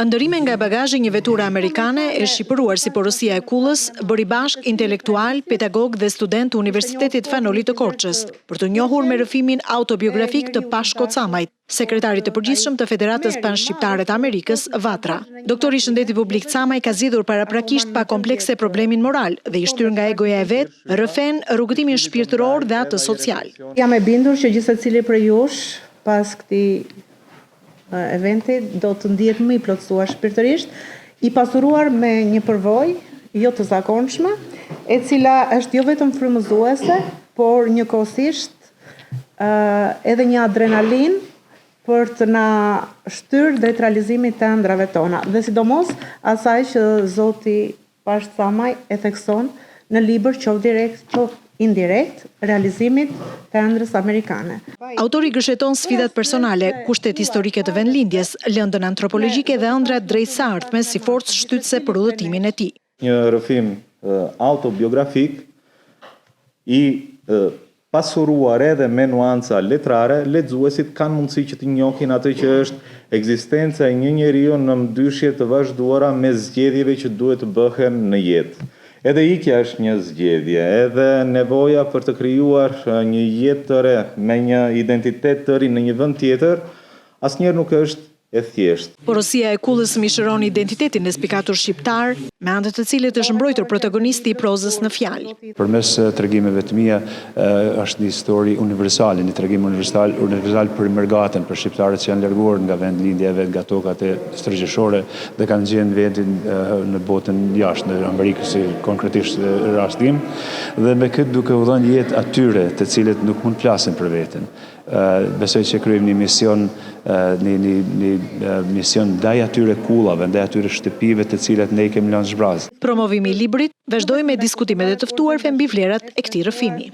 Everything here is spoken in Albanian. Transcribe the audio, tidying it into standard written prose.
Ndërime nga bagazhi një veture amerikane e shqipëruar si porosia e Kullës bëri bashk intelektual, pedagog dhe student të Universitetit Fanoli të Korçës për të njohur me rrëfimin autobiografik të Pashko Camajt, sekretarit të përgjithshëm të Federatës Panshqiptare të Amerikës, Vatra. Doktori i Shëndetit Publik Camaj ka zgjidhur paraprakisht pa komplekse problemin moral dhe i shtyr nga egoja e vet, rrëfen rrugëtimin shpirtëror dhe atë social. Jam e bindur që gjithë secili prej jush pas këtij eventi do të ndihet më i plotësuar shpirtërisht, i pasuruar me një përvojë jo të zakonshme, e cila është jo vetëm frymëzuese, por njëkohësisht edhe një adrenalin për të na shtyr drejt realizimit të ëndrave tona, dhe sidomos asaj që Zoti Pashko Camaj e thekson në libër qoftë direkt, qoftë indirekt, realizimit të ëndrës amerikane. Autori gërsheton sfidat personale, kushtet historike të vendlindjes, lëndën antropologjike dhe ëndrat drejt së ardhmes si forcë shtytëse për udhëtimin e tij. Një rrëfim autobiografik i pasuruar edhe me nuanca letrare, lexuesit kanë mundësi që të njohin atë që është ekzistenca e një njeriu në mdyshje të vazhduara me zgjedhjeve që duhet të bëhen në jetë. Edhe ikja është një zgjedhje, edhe nevoja për të krijuar një jetë të re me një identitet të ri në një vend tjetër, asnjëherë nuk është e thjeshtë. Porosia e Kullës mishëron identitetin e spikatur shqiptar, me anë të cilit është mbrojtur protagonisti i prozës në fjalë. Përmes tregimeve të mia është një histori universale, një tregim universal për Mërgatën, për shqiptarët që janë larguar nga vendlindja e vet, nga tokat e stregjëshore dhe kanë gjenë vendin në botën jashtë, në Amerikë si konkretisht rastim, dhe me këtë duke u dhënë jetë atyre të cilët nuk mund të flasin për veten. Besoj që kryejmë një mision ndaj atyre kullave, ndaj atyre shtëpive të cilat ne i kemi lënë zbraz. Promovimi i librit vazhdoi me diskutimet e të ftuar mbi vlerat e këtij rrëfimi.